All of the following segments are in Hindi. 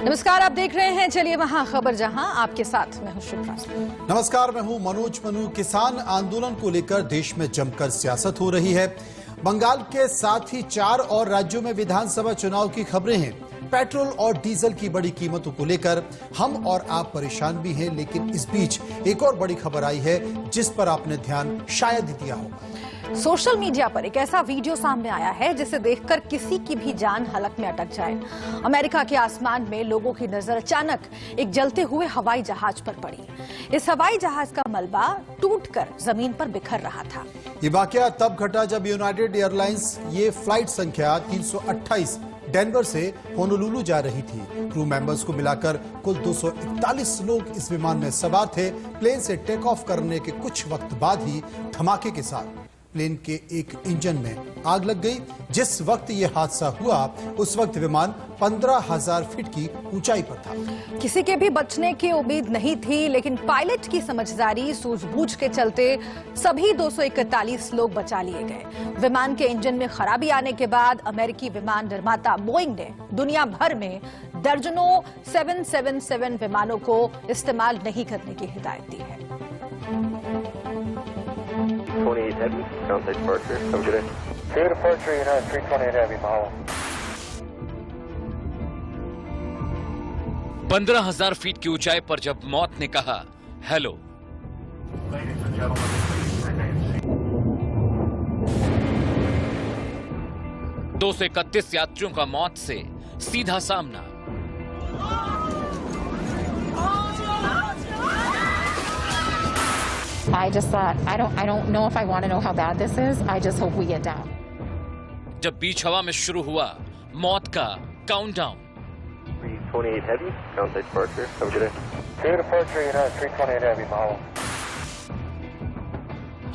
नमस्कार, आप देख रहे हैं चलिए वहां खबर जहां, आपके साथ मैं हूं शुभ्रा। नमस्कार, मैं हूं मनोज मनु। किसान आंदोलन को लेकर देश में जमकर सियासत हो रही है। बंगाल के साथ ही 4 और राज्यों में विधानसभा चुनाव की खबरें हैं। पेट्रोल और डीजल की बड़ी कीमतों को लेकर हम और आप परेशान भी हैं, लेकिन इस बीच एक और बड़ी खबर आई है जिस पर आपने ध्यान शायद ही दिया होगा। सोशल मीडिया पर एक ऐसा वीडियो सामने आया है जिसे देखकर किसी की भी जान हलक में अटक जाए। अमेरिका के आसमान में लोगों की नजर अचानक एक जलते हुए हवाई जहाज पर पड़ी। इस हवाई जहाज का मलबा टूटकर जमीन पर बिखर रहा था। ये वाकया तब घटा जब यूनाइटेड एयरलाइंस ये फ्लाइट संख्या 328 डेनवर से होनोलुलु जा रही थी। क्रू मेंबर्स को मिलाकर कुल 241 लोग इस विमान में सवार थे। प्लेन से टेक ऑफ करने के कुछ वक्त बाद ही धमाके के साथ प्लेन के एक इंजन में आग लग गई। जिस वक्त यह हादसा हुआ उस वक्त विमान 15,000 फीट की ऊंचाई पर था। किसी के भी बचने की उम्मीद नहीं थी, लेकिन पायलट की समझदारी, सूझबूझ के चलते सभी 241 लोग बचा लिए गए। विमान के इंजन में खराबी आने के बाद अमेरिकी विमान निर्माता बोइंग ने दुनिया भर में दर्जनों 777 विमानों को इस्तेमाल नहीं करने की हिदायत दी है। 28 Heavy, ground departure. Have a good day. Clear departure, United 328 Heavy, Mahalo. 15,000 feet की ऊंचाई पर जब मौत ने कहा हेलो, Ladies and gentlemen, 231 यात्रियों का मौत से सीधा सामना। I just thought, I don't know if I want to know how bad this is. I just hope we get down. जब बीच हवा में शुरू हुआ मौत का countdown. 328 Heavy, ground departure. Have a good day. Clear departure, United 328 Heavy, Mahalo.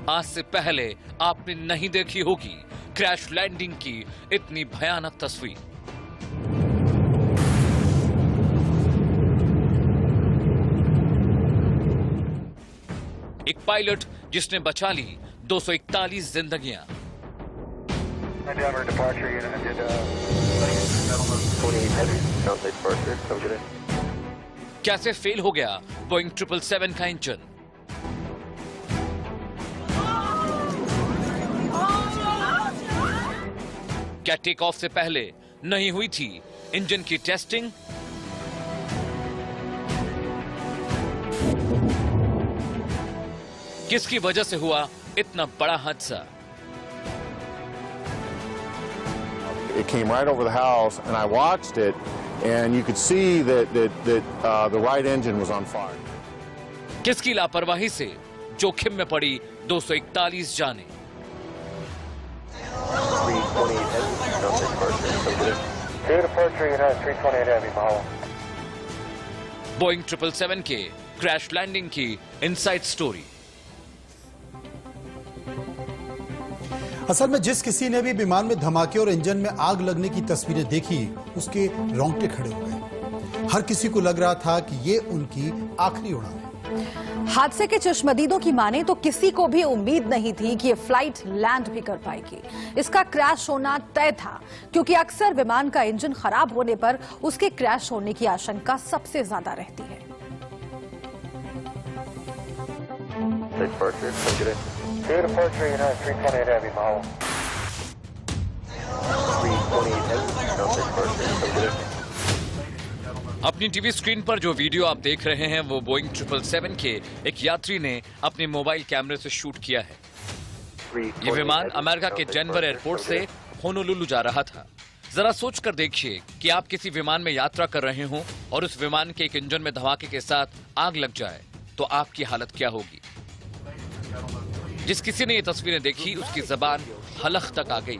आज से पहले आपने नहीं देखी होगी क्रैश लैंडिंग की इतनी भयानक तस्वीर। एक पायलट जिसने बचा ली 241 जिंदगियां। Endeavor departure, unit. Ladies and gentlemen, 28 Heavy, ground departure. Have a good day. कैसे फेल हो गया बोइंग 777 का इंजन? क्या टेक ऑफ से पहले नहीं हुई थी इंजन की टेस्टिंग? किसकी वजह से हुआ इतना बड़ा हादसा? It came right over the house, and I watched it, and you could see that the right engine was on fire. किसकी लापरवाही से जोखिम में पड़ी 241 जानें? 328 Heavy, ground departure. Have a good day. Clear departure, United 328 Heavy, Mahalo. Boeing 777 के क्रैश लैंडिंग की इनसाइड स्टोरी। असल में जिस किसी ने भी विमान में धमाके और इंजन में आग लगने की तस्वीरें देखी उसके रोंगटे खड़े हो गए। हर किसी को लग रहा था कि ये उनकी आखिरी उड़ान है। हादसे के चश्मदीदों की माने तो किसी को भी उम्मीद नहीं थी कि ये फ्लाइट लैंड भी कर पाएगी। इसका क्रैश होना तय था, क्योंकि अक्सर विमान का इंजन खराब होने पर उसके क्रैश होने की आशंका सबसे ज्यादा रहती है। Departure. Have a good day. Clear departure, United 328 Heavy, Mahalo. 328 Heavy, ground departure. Have a good day. अपनी टीवी स्क्रीन पर जो वीडियो आप देख रहे हैं वो बोइंग 777 के एक यात्री ने अपने मोबाइल कैमरे से शूट किया है। ये विमान अमेरिका के डेनवर एयरपोर्ट से होनोलुलु जा रहा था। जरा सोच कर देखिए कि आप किसी विमान में यात्रा कर रहे हो और उस विमान के एक इंजन में धमाके के साथ आग लग जाए तो आपकी हालत क्या होगी? जिस किसी ने ये तस्वीरें देखी उसकी जबान हलक तक आ गई।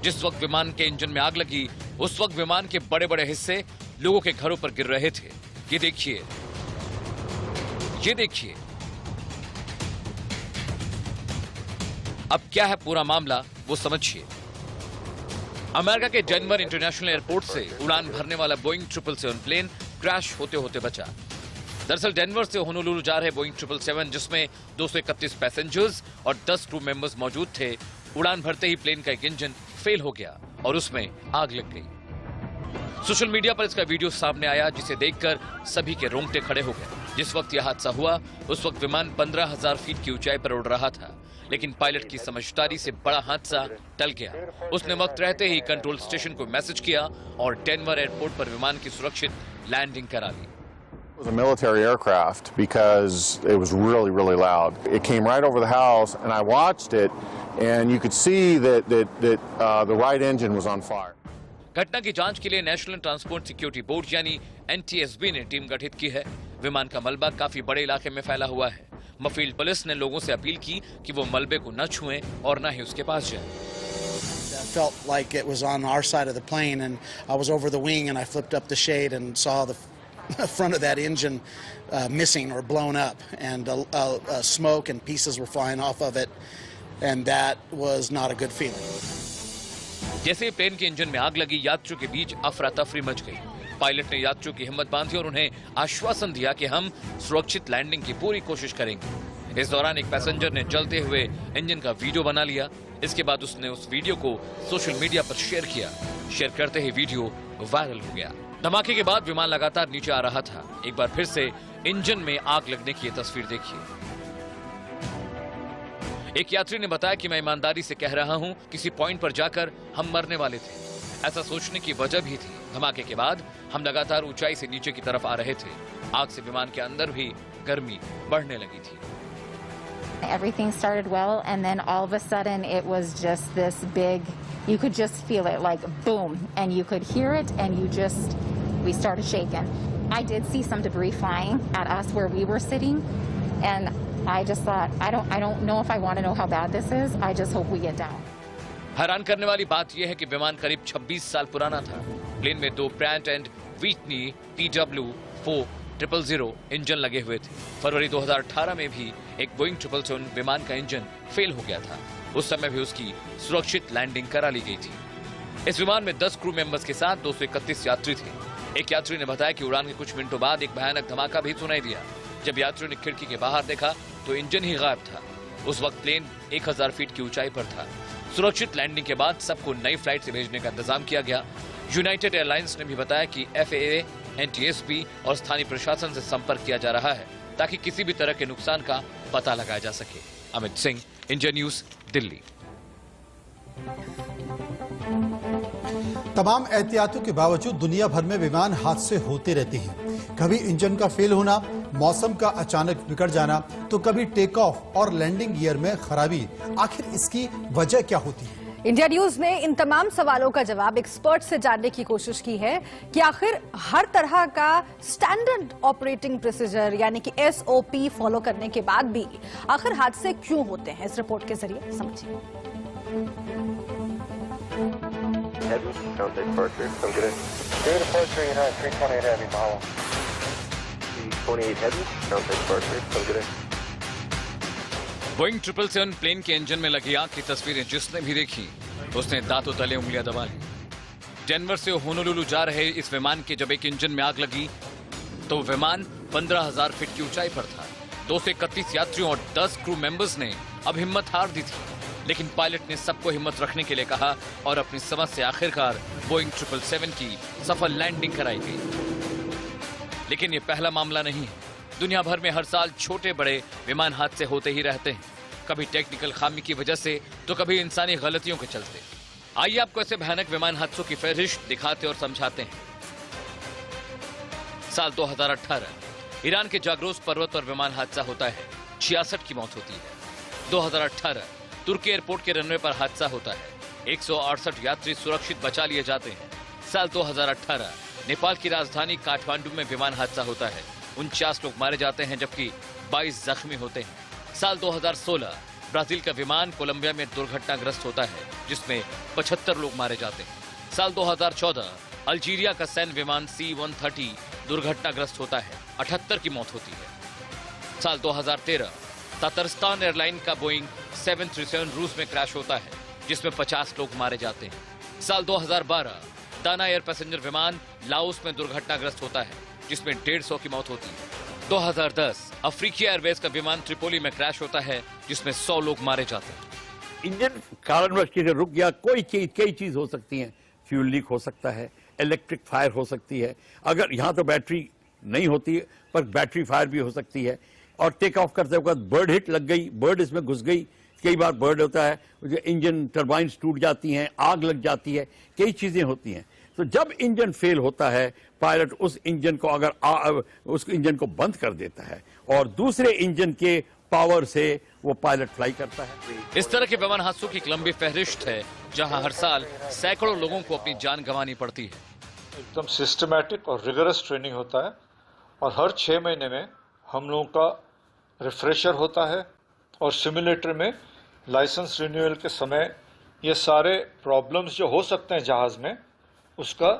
जिस वक्त विमान के इंजन में आग लगी उस वक्त विमान के बड़े बड़े हिस्से लोगों के घरों पर गिर रहे थे। ये देखिए, ये देखिए। अब क्या है पूरा मामला वो समझिए। अमेरिका के डेनवर इंटरनेशनल एयरपोर्ट से उड़ान भरने वाला बोइंग 777 प्लेन क्रैश होते होते बचा। दरअसल डेनवर से होनोलुलु जा रहे बोइंग 777 जिसमें 231 पैसेंजर्स और 10 क्रू मेंबर्स मौजूद थे, उड़ान भरते ही प्लेन का एक इंजन फेल हो गया और उसमें आग लग गई। सोशल मीडिया पर इसका वीडियो सामने आया, जिसे देखकर सभी के रोंगटे खड़े हो गए। जिस वक्त यह हादसा हुआ उस वक्त विमान 15,000 फीट की ऊंचाई पर उड़ रहा था, लेकिन पायलट की समझदारी से बड़ा हादसा टल गया। उसने वक्त रहते ही कंट्रोल स्टेशन को मैसेज किया और डेनवर एयरपोर्ट पर विमान की सुरक्षित लैंडिंग करा ली। It was a military aircraft because it was really, really loud. It came right over the house, and I watched it, and you could see that the right engine was on fire. घटना की जांच के लिए नेशनल ट्रांसपोर्ट सिक्योरिटी बोर्ड यानी NTSB ने टीम गठित की है। विमान का मलबा काफी बड़े इलाके में फैला हुआ है। मफील्ड पुलिस ने लोगों से अपील की कि वो मलबे को न छुएं और न ही उसके पास जाएं। I felt like it was on our side of the plane, and I was over the wing, and I flipped up the shade and saw the front of that engine missing or blown up, and smoke and pieces were flying off of it, and that was not a good feeling. जैसे ही प्लेन के इंजन में आग लगी, यात्रियों के बीच अफरा तफरी मच गई। पायलट ने यात्रियों की हिम्मत बांधी और उन्हें आश्वासन दिया कि हम सुरक्षित लैंडिंग की पूरी कोशिश करेंगे। इस दौरान एक पैसेंजर ने जलते हुए इंजन का वीडियो बना लिया। इसके बाद उसने उस वीडियो को सोशल मीडिया पर शेयर किया। शेयर करते ही वीडियो वायरल हो गया। धमाके के बाद विमान लगातार नीचे आ रहा था। एक बार फिर से इंजन में आग लगने की ये तस्वीर देखिए। एक यात्री ने बताया कि मैं ईमानदारी से कह रहा हूं, किसी पॉइंट पर जाकर हम मरने वाले थे। ऐसा सोचने की वजह भी थी। धमाके के बाद हम लगातार ऊंचाई से नीचे की तरफ आ रहे थे। आग से विमान के अंदर भी गर्मी बढ़ने लगी थी। Everything started well, and then all of a sudden it was just this big, you could just feel it like boom, and you could hear it, and we started shaking. I did see some debris flying at us where we were sitting, and I just thought, I don't know if I want to know how bad this is. I just hope we get down. हैरान करने वाली बात यह है कि विमान करीब 26 साल पुराना था। प्लेन में 2 Pratt and Whitney PW4000 engine लगे हुए थे। फरवरी 2018 में भी एक बोइंग 777 विमान का इंजन फेल हो गया था। उस समय भी उसकी सुरक्षित लैंडिंग करा ली गई थी। इस विमान में 10 क्रू मेंबर्स के साथ 231 यात्री थे। एक यात्री ने बताया कि उड़ान के कुछ मिनटों बाद एक भयानक धमाका भी सुनाई दिया। जब यात्रियों ने खिड़की के बाहर देखा तो इंजन ही गायब था। उस वक्त प्लेन 1000 फीट की ऊंचाई पर था। सुरक्षित लैंडिंग के बाद सबको नई फ्लाइट से भेजने का इंतजाम किया गया। यूनाइटेड एयरलाइंस ने भी बताया कि FAA, NTSB और स्थानीय प्रशासन से संपर्क किया जा रहा है ताकि किसी भी तरह के नुकसान का पता लगाया जा सके। Amit Singh, India news, Delhi. तमाम एहतियातों के बावजूद दुनिया भर में विमान हादसे होते रहते हैं। कभी इंजन का फेल होना, मौसम का अचानक बिगड़ जाना, तो कभी टेक ऑफ और लैंडिंग गियर में खराबी। आखिर इसकी वजह क्या होती है? इंडिया न्यूज ने इन तमाम सवालों का जवाब एक्सपर्ट से जानने की कोशिश की है कि आखिर हर तरह का स्टैंडर्ड ऑपरेटिंग प्रोसीजर यानी कि SOP फॉलो करने के बाद भी आखिर हादसे क्यों होते हैं। इस रिपोर्ट के जरिए समझिए। Heavy, sounds like departure. Come get it. Clear departure, United 328 Heavy, Mahalo. 328 Heavy, sounds like departure. Come get it. Boeing 777 plane के इंजन में लगी आग की तस्वीरें जिसने भी देखी उसने दांतों तले उंगलियां दबा ली। डेनवर से होनोलुलु जा रहे इस विमान के जब एक इंजन में आग लगी तो विमान 15,000 फीट की ऊंचाई पर था। 231 यात्रियों और 10 क्रू मेंबर्स ने अब हिम्मत हार दी थी, लेकिन पायलट ने सबको हिम्मत रखने के लिए कहा और अपनी समझ से आखिरकार बोइंग 777 की सफल लैंडिंग कराई गई। लेकिन ये पहला मामला नहीं है। दुनिया भर में हर साल छोटे बड़े विमान हादसे होते ही रहते हैं, कभी टेक्निकल खामी की वजह से तो कभी इंसानी गलतियों के चलते। आइए आपको ऐसे भयानक विमान हादसों की फहरिस्त दिखाते और समझाते हैं। साल 2018 ईरान के जाग्रोस पर्वत पर विमान हादसा होता है, 66 की मौत होती है। 2018 तुर्की एयरपोर्ट के रनवे पर हादसा होता है, 168 यात्री सुरक्षित बचा लिए जाते हैं। साल 2018 नेपाल की राजधानी काठमांडू में विमान हादसा होता है, 49 लोग मारे जाते हैं जबकि 22 जख्मी होते हैं। साल 2016 ब्राजील का विमान कोलंबिया में दुर्घटनाग्रस्त होता है जिसमें 75 लोग मारे जाते हैं। साल 2014 अल्जीरिया का सैन्य विमान C-130 दुर्घटनाग्रस्त होता है, 78 की मौत होती है। साल 2013 तातरस्तान एयरलाइन का बोइंग 737 रूस में क्रैश होता है जिसमें 50 लोग मारे जाते हैं। साल 2012 दाना एयर पैसेंजर विमान लाओस में दुर्घटनाग्रस्त होता है जिसमें 150 की मौत होती है। 2010 अफ्रीकी एयरवेज का विमान त्रिपोली में क्रैश होता है जिसमें 100 लोग मारे जाते हैं। इंजन कारणवश रुक गया, कई चीज हो सकती है। फ्यूल लीक हो सकता है, इलेक्ट्रिक फायर हो सकती है, अगर यहाँ तो बैटरी नहीं होती है पर बैटरी फायर भी हो सकती है। और टेक ऑफ करते वक्त बर्ड हिट लग गई, बर्ड इसमें घुस गई, कई बार बर्ड होता है, इंजन टर्बाइन्स टूट जाती हैं, आग लग जाती है, कई चीज़ें होती हैं। तो जब इंजन फेल होता है, पायलट उस इंजन को उस इंजन को बंद कर देता है और दूसरे इंजन के पावर से वो पायलट फ्लाई करता है। इस तरह के विमान हादसों की एक लंबी फहरिस्त है, जहां हर साल सैकड़ों लोगों को अपनी जान गंवानी पड़ती है। एकदम सिस्टमैटिक और रिगरस ट्रेनिंग होता है और हर 6 महीने में हम लोगों का रिफ्रेशर होता है और सिमुलेटर में लाइसेंस रिन्यूअल के समय ये सारे प्रॉब्लम्स जो हो सकते हैं जहाज़ में, उसका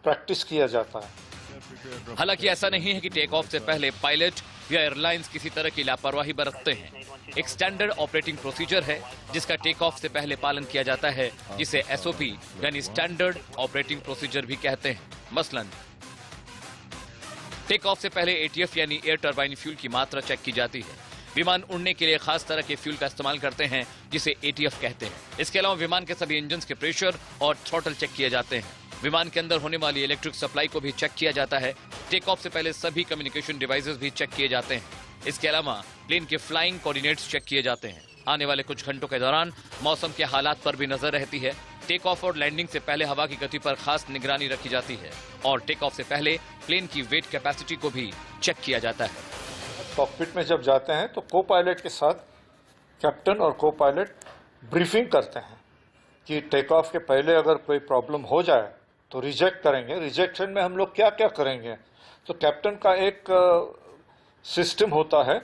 प्रैक्टिस किया जाता है। हालांकि ऐसा नहीं है कि टेक ऑफ से पहले पायलट या एयरलाइंस किसी तरह की लापरवाही बरतते हैं। एक स्टैंडर्ड ऑपरेटिंग प्रोसीजर है जिसका टेक ऑफ से पहले पालन किया जाता है, जिसे एसओपी यानी स्टैंडर्ड ऑपरेटिंग प्रोसीजर भी कहते हैं। मसलन टेक ऑफ से पहले एटीएफ यानी एयर टरबाइन फ्यूल की मात्रा चेक की जाती है। विमान उड़ने के लिए खास तरह के फ्यूल का इस्तेमाल करते हैं जिसे एटीएफ कहते हैं। इसके अलावा विमान के सभी इंजन के प्रेशर और थ्रॉटल चेक किए जाते हैं। विमान के अंदर होने वाली इलेक्ट्रिक सप्लाई को भी चेक किया जाता है। टेक ऑफ से पहले सभी कम्युनिकेशन डिवाइसेस भी चेक किए जाते हैं। इसके अलावा प्लेन के फ्लाइंग कोऑर्डिनेट्स चेक किए जाते हैं। आने वाले कुछ घंटों के दौरान मौसम के हालात पर भी नजर रहती है। टेक ऑफ और लैंडिंग से पहले हवा की गति पर खास निगरानी रखी जाती है और टेक ऑफ से पहले प्लेन की वेट कैपेसिटी को भी चेक किया जाता है। कॉकपिट में जब जाते हैं तो को पायलट के साथ कैप्टन और को पायलट ब्रीफिंग करते हैं कि टेक ऑफ के पहले अगर कोई प्रॉब्लम हो जाए तो रिजेक्ट करेंगे, रिजेक्शन में हम लोग क्या क्या करेंगे। तो कैप्टन का एक सिस्टम होता है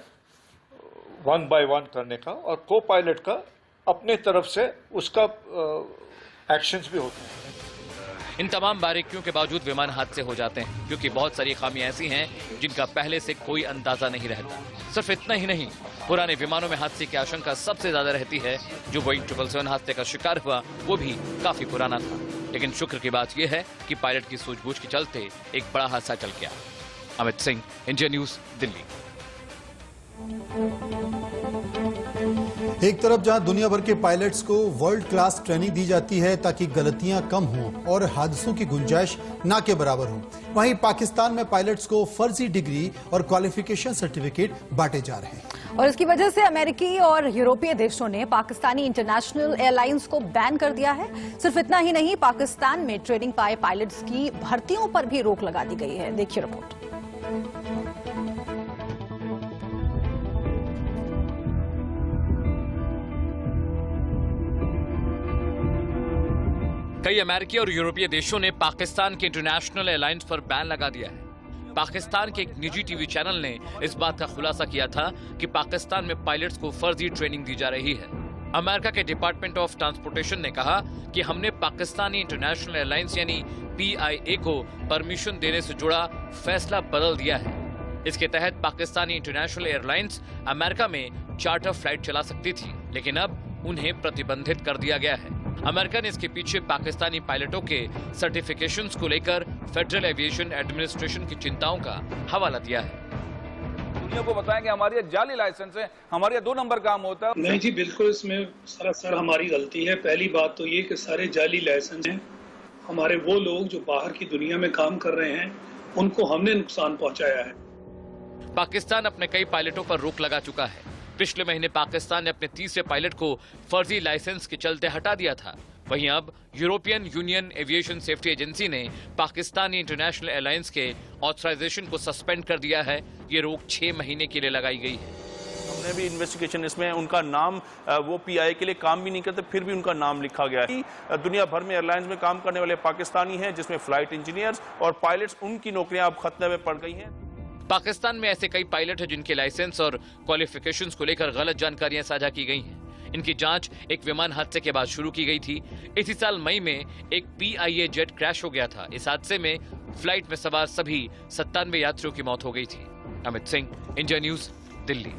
1 by 1 करने का और को पायलट का अपने तरफ से उसका एक्शंस भी होते हैं। इन तमाम बारीकियों के बावजूद विमान हादसे हो जाते हैं क्योंकि बहुत सारी खामियां ऐसी हैं जिनका पहले से कोई अंदाजा नहीं रहता। सिर्फ इतना ही नहीं, पुराने विमानों में हादसे की आशंका सबसे ज्यादा रहती है। जो बोइंग 777 हादसे का शिकार हुआ वो भी काफी पुराना था, लेकिन शुक्र की बात यह है कि पायलट की सूझबूझ के चलते एक बड़ा हादसा टल गया। Amit Singh, India news, Delhi. एक तरफ जहां दुनिया भर के पायलट्स को वर्ल्ड क्लास ट्रेनिंग दी जाती है ताकि गलतियां कम हों और हादसों की गुंजाइश ना के बराबर हो, वहीं पाकिस्तान में पायलट्स को फर्जी डिग्री और क्वालिफिकेशन सर्टिफिकेट बांटे जा रहे हैं। और इसकी वजह से अमेरिकी और यूरोपीय देशों ने पाकिस्तानी इंटरनेशनल एयरलाइंस को बैन कर दिया है। सिर्फ इतना ही नहीं, पाकिस्तान में ट्रेनिंग पाए पायलट्स की भर्तियों पर भी रोक लगा दी गई है। देखिए रिपोर्ट। कई अमेरिकी और यूरोपीय देशों ने पाकिस्तान के इंटरनेशनल एयरलाइंस पर बैन लगा दिया है। पाकिस्तान के एक निजी टीवी चैनल ने इस बात का खुलासा किया था कि पाकिस्तान में पायलट्स को फर्जी ट्रेनिंग दी जा रही है। अमेरिका के डिपार्टमेंट ऑफ ट्रांसपोर्टेशन ने कहा कि हमने पाकिस्तानी इंटरनेशनल एयरलाइंस यानी PIA को परमिशन देने से जुड़ा फैसला बदल दिया है। इसके तहत पाकिस्तानी इंटरनेशनल एयरलाइंस अमेरिका में चार्टर फ्लाइट चला सकती थी, लेकिन अब उन्हें प्रतिबंधित कर दिया गया है। अमेरिका ने इसके पीछे पाकिस्तानी पायलटों के सर्टिफिकेशंस को लेकर फेडरल एविएशन एडमिनिस्ट्रेशन की चिंताओं का हवाला दिया है। दुनिया को बताएं कि हमारे जाली लाइसेंस है, हमारे 2 नंबर काम होता है। नहीं जी, बिल्कुल इसमें सरासर हमारी गलती है। पहली बात तो ये कि सारे जाली लाइसेंस हैं। हमारे वो लोग जो बाहर की दुनिया में काम कर रहे हैं उनको हमने नुकसान पहुंचाया है। पाकिस्तान अपने कई पायलटों पर रोक लगा चुका है। पिछले महीने पाकिस्तान ने अपने तीसरे पायलट को फर्जी लाइसेंस के चलते हटा दिया था। वहीं अब European union aviation safety agency ने पाकिस्तानी इंटरनेशनल एयरलाइंस के ऑथराइजेशन को सस्पेंड कर दिया है। ये रोक 6 महीने के लिए लगाई गई है। हमने भी इन्वेस्टिगेशन इसमें उनका नाम, वो PIA के लिए काम भी नहीं करते, फिर भी उनका नाम लिखा गया है। दुनिया भर में एयरलाइंस में काम करने वाले पाकिस्तानी हैं, जिसमें फ्लाइट इंजीनियर्स और पायलट्स, उनकी नौकरियां अब खतरे में पड़ गई हैं। पाकिस्तान में ऐसे कई पायलट हैं जिनके लाइसेंस और क्वालिफिकेशंस को लेकर गलत जानकारियां साझा की गई हैं। इनकी जांच एक विमान हादसे के बाद शुरू की गई थी। इसी साल मई में एक PIA जेट क्रैश हो गया था। इस हादसे में फ्लाइट में सवार सभी 97 यात्रियों की मौत हो गई थी। Amit Singh, India news, Delhi.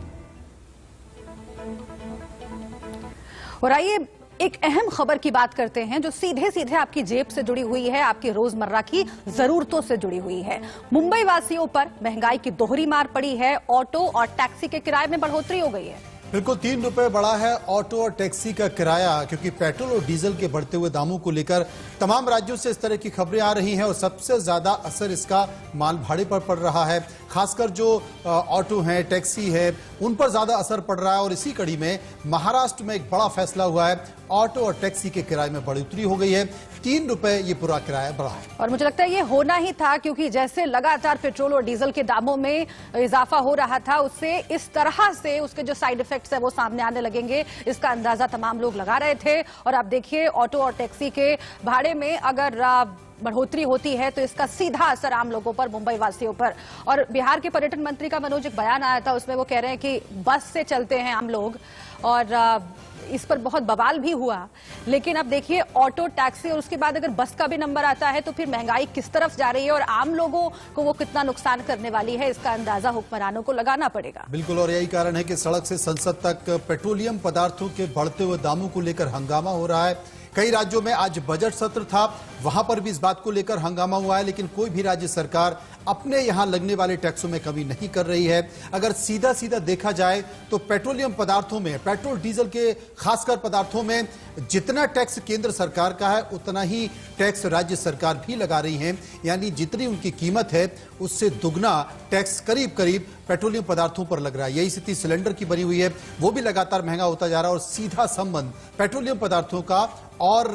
और आइए एक अहम खबर की बात करते हैं जो सीधे सीधे आपकी जेब से जुड़ी हुई है, आपकी रोजमर्रा की जरूरतों से जुड़ी हुई है। मुंबई वासियों पर महंगाई की दोहरी मार पड़ी है। ऑटो और टैक्सी के किराए में बढ़ोतरी हो गई है। बिल्कुल 3 रुपए बढ़ा है ऑटो और टैक्सी का किराया, क्योंकि पेट्रोल और डीजल के बढ़ते हुए दामों को लेकर तमाम राज्यों से इस तरह की खबरें आ रही हैं और सबसे ज्यादा असर इसका माल भाड़े पर पड़ रहा है। खासकर जो ऑटो हैं, टैक्सी है, उन पर ज्यादा असर पड़ रहा है। और इसी कड़ी में महाराष्ट्र में एक बड़ा फैसला हुआ है, ऑटो और टैक्सी के किराए में बढ़ोतरी हो गई है। 3 रुपए ये पूरा किराया बढ़ा है। और मुझे लगता है ये होना ही था, क्योंकि जैसे लगातार पेट्रोल और डीजल के दामों में इजाफा हो रहा था, उससे इस तरह से उसके जो साइड इफेक्ट्स है वो सामने आने लगेंगे, इसका अंदाजा तमाम लोग लगा रहे थे। और आप देखिए ऑटो और टैक्सी के भाड़े में अगर बढ़ोतरी होती है तो इसका सीधा असर आम लोगों पर, मुंबई वासियों पर। और बिहार के पर्यटन मंत्री का मनोज एक बयान आया था, उसमें वो कह रहे हैं कि बस से चलते हैं आम लोग, और इस पर बहुत बवाल भी हुआ। लेकिन अब देखिए ऑटो, टैक्सी और उसके बाद अगर बस का भी नंबर आता है तो फिर महंगाई किस तरफ जा रही है और आम लोगों को वो कितना नुकसान करने वाली है, इसका अंदाजा हुक्मरानों को लगाना पड़ेगा। बिल्कुल, और यही कारण है कि सड़क से संसद तक पेट्रोलियम पदार्थों के बढ़ते हुए दामों को लेकर हंगामा हो रहा है। कई राज्यों में आज बजट सत्र था, वहां पर भी इस बात को लेकर हंगामा हुआ है, लेकिन कोई भी राज्य सरकार अपने यहां लगने वाले टैक्सों में कमी नहीं कर रही है। अगर सीधा सीधा देखा जाए तो पेट्रोलियम पदार्थों में, पेट्रोल डीजल के खासकर पदार्थों में जितना टैक्स केंद्र सरकार का है उतना ही टैक्स राज्य सरकार भी लगा रही है। यानी जितनी उनकी कीमत है उससे दुगना टैक्स करीब करीब पेट्रोलियम पदार्थों पर लग रहा है। यही स्थिति सिलेंडर की बनी हुई है, वो भी लगातार महंगा होता जा रहा है। और सीधा संबंध पेट्रोलियम पदार्थों का और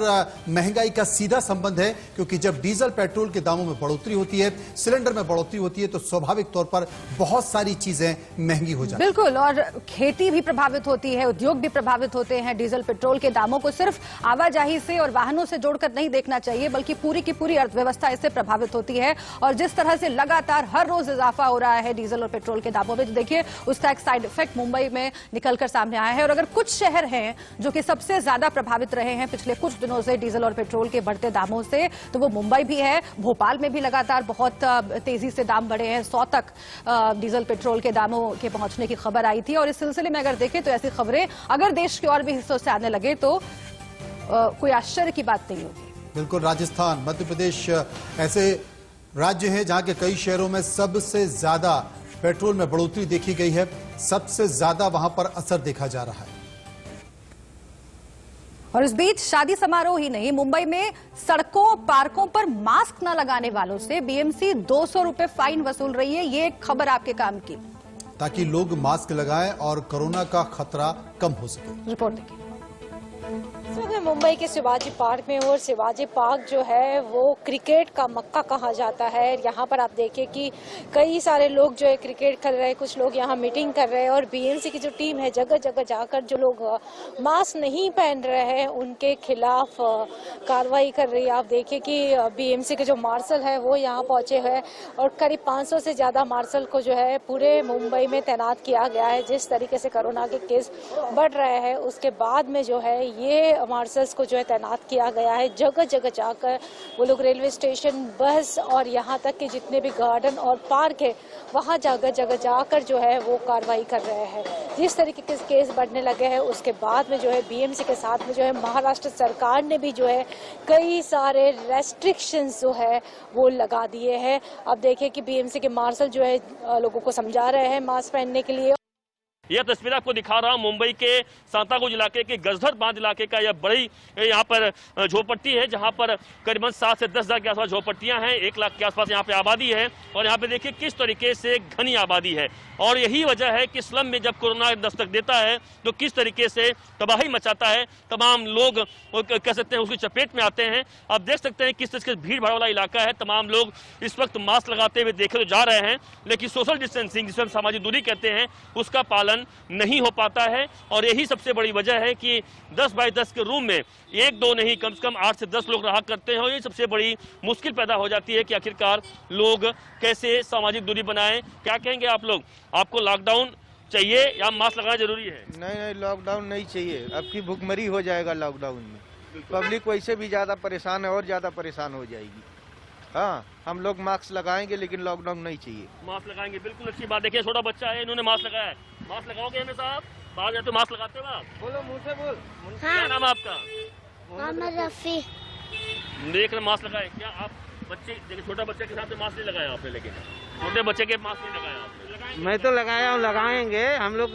महंगाई का सीधा संबंध है, क्योंकि जब डीजल पेट्रोल के दामों में बढ़ोतरी होती है, सिलेंडर में बढ़ोतरी होती है, तो स्वाभाविक तौर पर बहुत सारी चीजें महंगी हो जाती हैं। बिल्कुल, और खेती भी प्रभावित होती है, उद्योग भी प्रभावित होते हैं। डीजल पेट्रोल के दामों को सिर्फ आवाजाही से और वाहनों से जोड़कर नहीं देखना चाहिए, बल्कि पूरी की पूरी अर्थव्यवस्था इससे प्रभावित होती है। और जिस तरह से लगातार हर रोज इजाफा हो रहा है डीजल और पेट्रोल के दामों में, तो देखिए उसका एक साइड इफेक्ट मुंबई में निकलकर सामने आया है। और अगर कुछ शहर हैं जो कि सबसे ज्यादा प्रभावित रहे हैं पिछले कुछ दिनों से डीजल और पेट्रोल के बढ़ते दामों से, तो वो मुंबई भी है। भोपाल में भी लगातार बहुत तेजी से दाम बढ़े हैं, 100 तक डीजल पेट्रोल के दामों के पहुंचने की खबर आई थी। और इस सिलसिले में अगर देखें तो ऐसी खबरें अगर देश के और भी हिस्सों से आने लगे तो कोई आश्चर्य की बात नहीं होगी। बिल्कुल, राजस्थान, मध्य प्रदेश ऐसे राज्य हैं जहां के कई शहरों में सबसे ज्यादा पेट्रोल में बढ़ोतरी देखी गई है, सबसे ज्यादा वहां पर असर देखा जा रहा है। और इस बीच शादी समारोह ही नहीं, मुंबई में सड़कों, पार्कों पर मास्क न लगाने वालों से बीएमसी 200 रुपए फाइन वसूल रही है। ये एक खबर आपके काम की, ताकि लोग मास्क लगाएं और कोरोना का खतरा कम हो सके। रिपोर्ट देखिए। इस वक्त मैं मुंबई के शिवाजी पार्क में हूँ और शिवाजी पार्क जो है वो क्रिकेट का मक्का कहा जाता है। यहाँ पर आप देखिए कि कई सारे लोग जो है क्रिकेट खेल रहे हैं, कुछ लोग यहाँ मीटिंग कर रहे हैं। और बीएमसी की जो टीम है जगह जगह जाकर जो लोग मास्क नहीं पहन रहे हैं उनके खिलाफ कार्रवाई कर रही है। आप देखिए कि बीएमसी के जो मार्शल है वो यहाँ पहुंचे हैं और करीब 500 से ज्यादा मार्शल को जो है पूरे मुंबई में तैनात किया गया है। जिस तरीके से कोरोना के केस बढ़ रहे हैं उसके बाद में जो है ये मार्शल्स को जो है तैनात किया गया है। जगह जगह जाकर वो लोग रेलवे स्टेशन, बस और यहाँ तक कि जितने भी गार्डन और पार्क है वहाँ जगह जगह जाकर जो है वो कार्रवाई कर रहे हैं। जिस तरीके के केस बढ़ने लगे हैं उसके बाद में जो है बीएमसी के साथ में जो है महाराष्ट्र सरकार ने भी जो है कई सारे रेस्ट्रिक्शंस जो है वो लगा दिए हैं। अब देखिए कि बीएमसी के मार्शल जो है लोगों को समझा रहे हैं मास्क पहनने के लिए। यह तस्वीर आपको दिखा रहा हूं मुंबई के सांताक्रूज इलाके के गजधर बांध इलाके का। यह बड़ी यहाँ पर झोपड़पट्टी है जहां पर करीबन 7 से 10 हज़ार के आसपास झोपड़ियां हैं। 1 लाख के आसपास यहाँ पे आबादी है और यहाँ पे देखिए किस तरीके से घनी आबादी है। और यही वजह है कि स्लम में जब कोरोना दस्तक देता है तो किस तरीके से तबाही मचाता है, तमाम लोग कह सकते हैं उसकी चपेट में आते हैं। आप देख सकते हैं किस तरीके से भीड़ भाड़ वाला इलाका है। तमाम लोग इस वक्त मास्क लगाते हुए देखे तो जा रहे हैं, लेकिन सोशल डिस्टेंसिंग जिसे हम सामाजिक दूरी कहते हैं उसका पालन नहीं हो पाता है। और यही सबसे बड़ी वजह है कि 10 बाई 10 के रूम में 1-2 नहीं कम से कम 8 से 10 लोग रहा करते हैं। और ये सबसे बड़ी मुश्किल पैदा हो जाती है कि आखिरकार लोग कैसे सामाजिक दूरी बनाएं। क्या कहेंगे आप लोग, आपको लॉकडाउन चाहिए या मास्क लगाना जरूरी है? नहीं, लॉकडाउन नहीं चाहिए। अब की भुखमरी हो जाएगा लॉकडाउन में। पब्लिक वैसे भी ज्यादा परेशान है और ज्यादा परेशान हो जाएगी। हाँ, हम लोग मास्क लगाएंगे लेकिन लॉकडाउन नहीं चाहिए। मास्क लगाएंगे, बिल्कुल अच्छी बात। देखिए छोटा बच्चा है, इन्होंने मास्क लगाया है। मास्क लगाओगे हमें साहब? बाहर जाते मास्क लगाते हो आप? बोलो, मुंह से बोल। हाँ। क्या नाम है आपका? मोहम्मद रफी। देख रहे मास्क लगाए क्या आप? बच्चे देखिए, छोटा बच्चे के साथ मास्क नहीं लगाया आपने, लेकिन छोटे बच्चे के मास्क नहीं लगाया आपने? मैं तो लगाया हूँ, लगाएंगे। हम लोग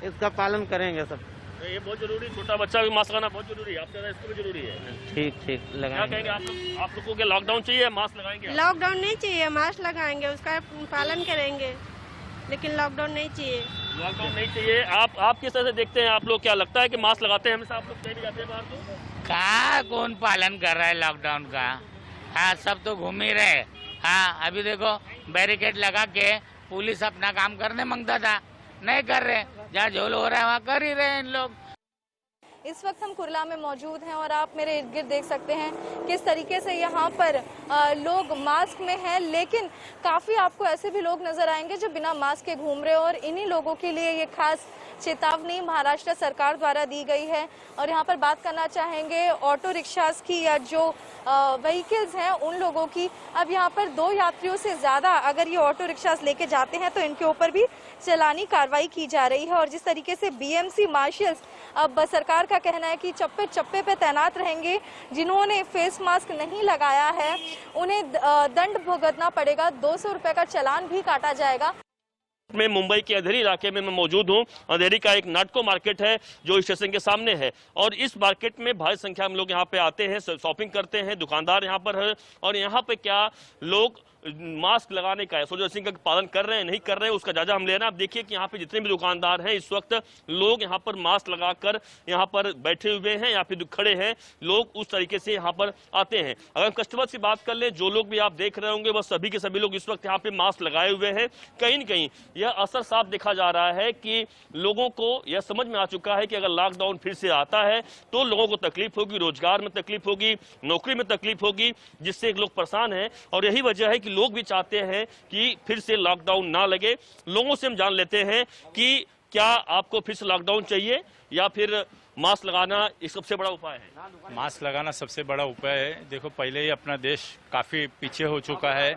इसका पालन करेंगे सब। ये बहुत जरूरी, छोटा बच्चा भी मास्क लगाना बहुत जरूरी है, आपके यहाँ इसको भी जरूरी है। ठीक ठीक क्या लगाएंगे। कहेंगे आप लोगों के लॉकडाउन चाहिए, मास्क लगाएंगे? लॉकडाउन नहीं चाहिए, मास्क लगाएंगे, उसका पालन करेंगे, लेकिन लॉकडाउन नहीं चाहिए। लॉकडाउन नहीं चाहिए। आप किस तरह से देखते हैं? आप लोग क्या लगता है कि मास्क लगाते हैं हमेशा? आप लोग कहीं भी जाते हैं बाहर तो? कहाँ कौन पालन कर रहा है लॉकडाउन का? हाँ, सब तो घूम ही रहे। हाँ, अभी देखो बैरिकेड लगा के पुलिस अपना काम करने मांगता था, नहीं कर रहे। जहाँ झोल हो रहा है वहाँ कर ही रहे हैं इन लोग। इस वक्त हम कुरला में मौजूद हैं और आप मेरे इर्द गिर्द देख सकते हैं किस तरीके से यहाँ पर लोग मास्क में हैं, लेकिन काफ़ी आपको ऐसे भी लोग नजर आएंगे जो बिना मास्क के घूम रहे हैं। और इन्हीं लोगों के लिए ये खास चेतावनी महाराष्ट्र सरकार द्वारा दी गई है। और यहाँ पर बात करना चाहेंगे ऑटो रिक्शास की या जो व्हीकल्स हैं उन लोगों की। अब यहाँ पर 2 यात्रियों से ज़्यादा अगर ये ऑटो रिक्शास लेके जाते हैं तो इनके ऊपर भी चलानी कार्रवाई की जा रही है। और जिस तरीके से बीएमसी मार्शल्स अब सरकार का कहना है कि चप्पे चप्पे पे तैनात रहेंगे, जिन्होंने फेस मास्क नहीं लगाया है उन्हें दंड भुगतना पड़ेगा, 200 रुपए का चालान भी काटा जाएगा। मैं मुंबई के अंधेरी इलाके में मैं मौजूद हूं। अंधेरी का एक नाटको मार्केट है जो स्टेशन के सामने है और इस मार्केट में भारी संख्या में लोग यहाँ पे आते हैं, शॉपिंग करते हैं, दुकानदार यहाँ पर है। और यहाँ पे क्या लोग मास्क लगाने का सोशल डिस्टेंसिंग का पालन कर रहे हैं नहीं कर रहे हैं उसका जायजा हम ले रहे हैं। आप देखिए कि यहाँ पे जितने भी दुकानदार हैं इस वक्त लोग यहाँ पर मास्क लगाकर यहाँ पर बैठे हुए हैं या फिर खड़े हैं। लोग उस तरीके से यहाँ पर आते हैं। अगर हम कस्टमर की बात कर ले, जो लोग भी आप देख रहे होंगे वह सभी के सभी लोग इस वक्त यहाँ पे मास्क लगाए हुए हैं। कहीं न कहीं यह असर साफ देखा जा रहा है कि लोगों को यह समझ में आ चुका है कि अगर लॉकडाउन फिर से आता है तो लोगों को तकलीफ होगी, रोजगार में तकलीफ होगी, नौकरी में तकलीफ होगी, जिससे लोग परेशान हैं। और यही वजह है कि लोग भी चाहते हैं कि फिर से लॉकडाउन ना लगे। लोगों से हम जान लेते हैं कि क्या आपको फिर से लॉकडाउन चाहिए या फिर मास्क लगाना एक सबसे बड़ा उपाय है? मास्क लगाना सबसे बड़ा उपाय है। देखो, पहले ही अपना देश काफ़ी पीछे हो चुका है,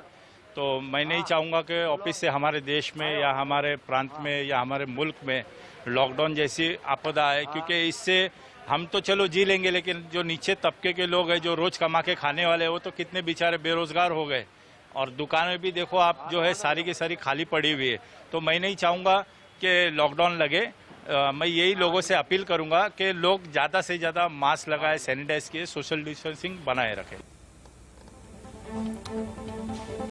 तो मैं नहीं चाहूँगा कि ऑफिस से हमारे देश में या हमारे प्रांत में या हमारे मुल्क में लॉकडाउन जैसी आपदा आए, क्योंकि इससे हम तो चलो जी लेंगे, लेकिन जो नीचे तबके के लोग हैं जो रोज कमा के खाने वाले हैं वो तो कितने बेचारे बेरोजगार हो गए। और दुकानें भी देखो आप जो है सारी की सारी खाली पड़ी हुई है। तो मैं नहीं चाहूँगा कि लॉकडाउन लगे। मैं यही लोगों से अपील करूँगा कि लोग ज़्यादा से ज़्यादा मास्क लगाए, सैनिटाइज किए, सोशल डिस्टेंसिंग बनाए रखें।